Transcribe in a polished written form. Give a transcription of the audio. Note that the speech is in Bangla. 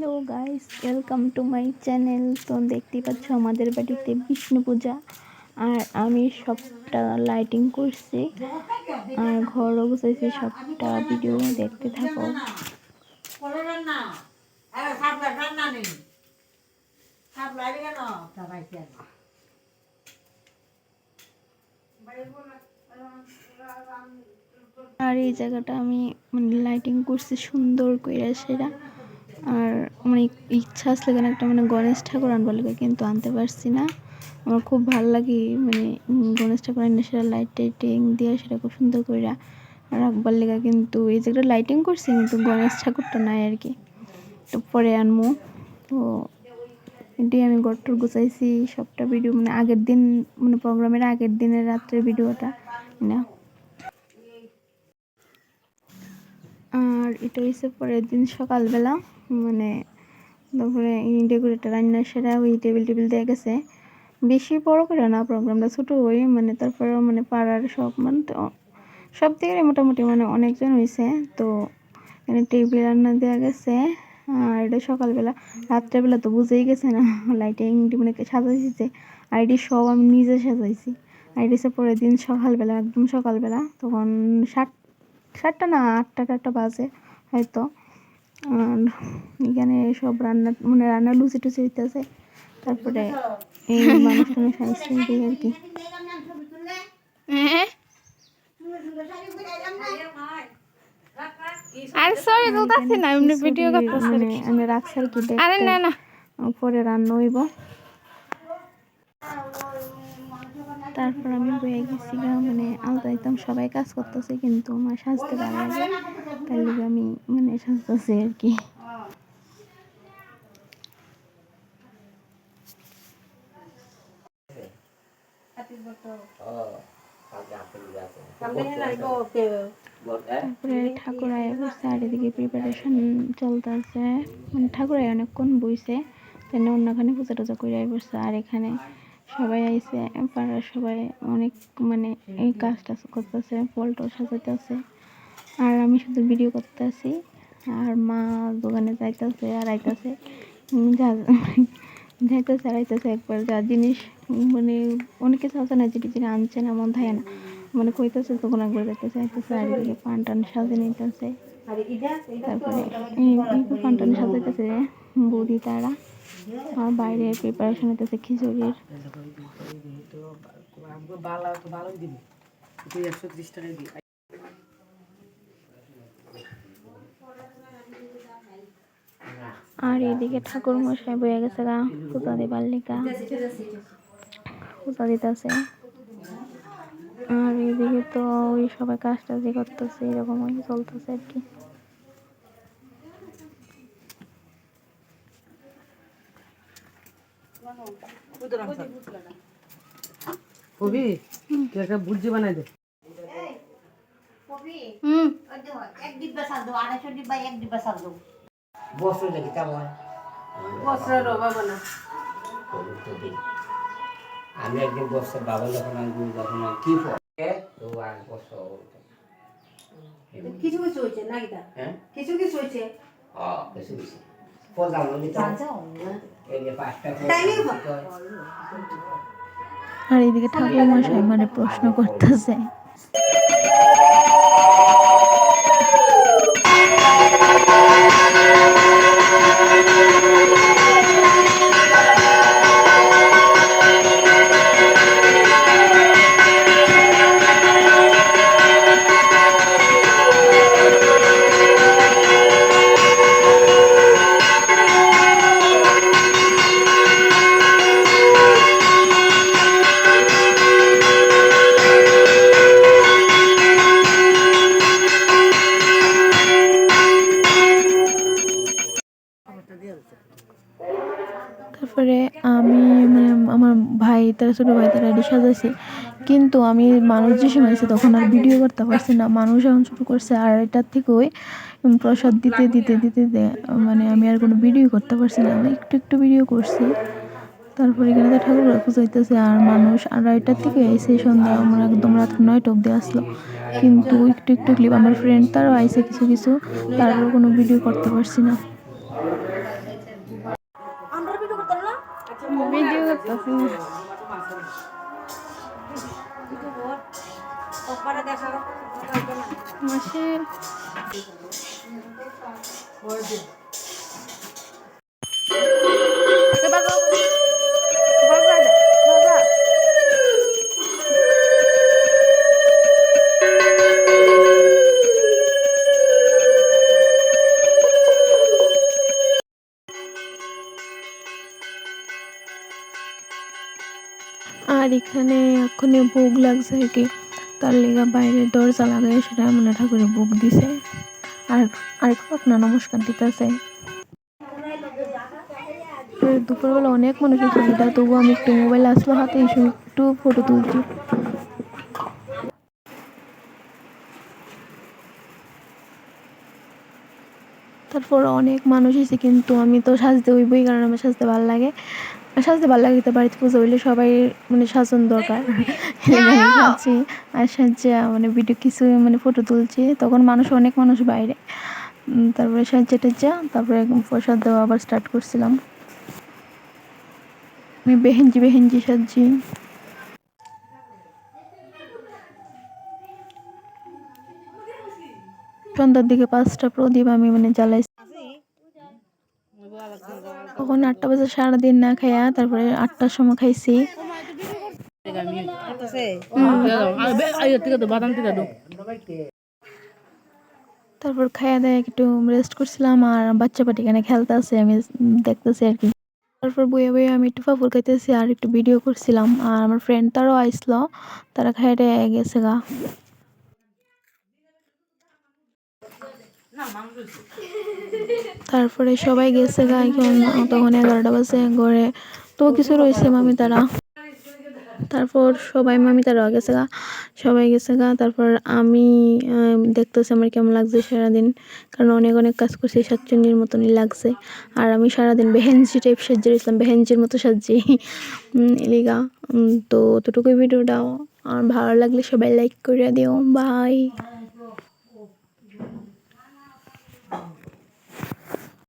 Hello guys, welcome to my channel. তো দেখতেই পাচ্ছ আমাদের বাড়িতে বিষ্ণু পূজা, আর আমি সবটা লাইটিং করছি আর ঘরও বসাইছি। সবটা ভিডিও দেখতে থাকো। আর এই জায়গাটা আমি লাইটিং করছি সুন্দর করে সেটা। আর আমার ইচ্ছা আসলে কেন একটা গণেশ ঠাকুর আনবার লাগে, কিন্তু আনতে পারছি না। আমার খুব ভালো লাগে গণেশ ঠাকুর আনলে সেটা লাইট টাইটিং দিয়ে সেটা খুব সুন্দর করে রাখবার লেগে, কিন্তু এই জায়গাটা লাইটিং করছি কিন্তু গণেশ ঠাকুরটা নাই আর কি। তো পরে আনবো। তো এটাই আমি ঘরটর গুছাইছি, সবটা ভিডিও আগের দিন প্রোগ্রামের আগের দিনের রাত্রের ভিডিওটা না। আর এটা হচ্ছে পরের দিন সকালবেলা, তারপরে ডেকোরেটর রান্না সেরা ওই টেবিল দিয়ে গেছে। বেশি বড় করে না প্রোগ্রামটা, ছোটো ওই তারপরে পাড়ার সব সব দিকে মোটামুটি অনেকজন হয়েছে। তো এখানে টেবিল রান্না দেওয়া গেছে। আর এটা সকালবেলা, রাত্রেবেলা তো বুঝেই গেছে না লাইটিং সাজাইছে। আর এটি সব আমি নিজে সাজাইছি। আর এটি হচ্ছে পরের দিন সকালবেলা, একদম সকালবেলা, তখন 7টা না 8টা বাজে হয়তো। আর এখানে সব রান্না লুচি টুচি হইতেছে। তারপরে এই মানুষটা সাইজ আর কি। আরে সরি বলতাছি না, এমনি ভিডিও করতেছি। আমি রাখছি আর কি। আরে না না, পরে রান্না হইব। তারপর আমি বয়ে গেছি আলতা দিতাম, সবাই কাজ করতেছে কিন্তু আমার সাজতে ভালো লাগে, তার লিগে আমি সাজতেছি আর কি। তারপরে ঠাকুর আয়া বসছে, আর এদিকে প্রিপারেশন চলতেছে। ঠাকুর আয়া অনেকক্ষণ বইছে, তাই অন্যখানে পূজা টুজা করে আয় বসছে। আর এখানে সবাই আইসে, পাড়ার সবাই অনেক এই কাজ টাজ করতেছে, ফল টল সাজাইতেছে। আর আমি শুধু ভিডিও করতেছি, আর মা দোকানে যাইতেছে আর আইতেছে, যাইতেছে আর আইতেছে একবার। যা জিনিস অনেক কিছু আছে না, যেটি যেটা আনছে না মন থাকে না, কইতেছে তখন একবার যাইতেছে আইতেছে। আর এদিকে পান টান সাজে নিতেছে। তারপরে পান টান সাজাইতেছে বৌদি তারা। আর বাইরে প্রিপারেশন হইতেছে খিচুড়ির। আর এদিকে ঠাকুর মশাই বয়ে গেছে গা পূজা দিবার লিগা, পূজা দিতেছে। আর এদিকে তো ওই সবাই কাজ টাজি করতেছে, এরকম চলতেছে আর কি। একটা বুঝি বানাই দে। বস্ত্র দেখি কেমন বস্ত্রের অভাব না। আমি একদিন বস্ত্রের বাবা যখন কি তো আর বস্ত্র কিছু কিছু হয়েছে নাকি তা? হ্যাঁ কিছু কিছু হয়েছে। কিছু কিছু আর এদিকে ঠাকুর মশাই প্রশ্ন করতেছে। তারপরে আমি আমার ভাই তারা ছোটো ভাই তারা রেডি সাজাইছে, কিন্তু আমি মানুষ যে সময় আছে তখন আর ভিডিও করতে পারছি না। মানুষ এখন শুরু করছে, আর এটার থেকেই প্রসাদ দিতে দিতে দিতে আমি আর কোনো ভিডিও করতে পারছি না। আমি একটু একটু ভিডিও করছি। তারপরে এখানে তো ঠাকুর পূজাইতেছে, আর মানুষ 2:30টার থেকে আইসে সন্ধ্যা একদম রাত 9টা অব্দি আসলো, কিন্তু একটু একটু ক্লিপ আমার ফ্রেন্ড তারাও আইসে কিছু কিছু, তারপরে কোনো ভিডিও করতে পারছি না। পারতাছি না। মাসি আর এখানে এখনই ভোগ লাগছে আর কি, তার লেগা বাইরে দরজা লাগাই সেটা মানে ঠাকুরের ভোগ দিছে। আর আরেক না নমস্কার দিতেছে। দুপুরবেলা অনেক মানুষ ছিল, তবু আমি একটু মোবাইল আসলো হাতে, এসে একটু ফটো তুলছি। তারপর অনেক মানুষ এসে, কিন্তু আমি তো সাজতে হইবই, কারণ আমার সাজতে ভালো লাগে। সাজতে ভালো লাগে, তো বাড়িতে পুজো হইলে সবাই মানে সাজন দরকার। সাজছি আর সাজিয়া মানে ভিডিও কিছু মানে ফটো তুলছি, তখন অনেক মানুষ বাইরে। তারপরে সাজিয়ে টাজিয়া তারপরে প্রসাদ দেওয়া আবার স্টার্ট করছিলাম। আমি বেহেঞ্জি সাজছি। সন্ধ্যার দিকে 5টা প্রদীপ আমি মানে জ্বালাইছি। তখন 8টা বাজে, সারাদিন না খাইয়া তারপরে 8টার সময় খাইছি। তারপর খাইয়া দেয় একটু রেস্ট করছিলাম, আর বাচ্চা পাটি এখানে খেলতে আছে, আমি দেখতেছি আর কি। তারপর বইয়ে বইয়ে আমি একটু পাপড় খাইতেছি আর একটু ভিডিও করছিলাম। আর আমার ফ্রেন্ড তারাও আইসলো, তারা খাইয়ে গেছে গা। তারপরে সবাই গেছে গা, এখন তখন 11টা বাজে, ঘরে তো কিছু রয়েছে মামি তারা। তারপর মামি তারাও গেছে গা, সবাই গেছে গা। তারপর আমি দেখতেছি আমার কেমন লাগছে সারাদিন, কারণ অনেক কাজ করছি, সাতচন্নির মতনই লাগছে। আর আমি সারাদিন বেহেঞ্জি টাইপ সাজিয়ে রয়েছিলাম, বেহেঞ্জির মতো সাজি এলিগা। তো অতটুকুই ভিডিওটা। আর ভালো লাগলে সবাই লাইক করে দিও। বাই।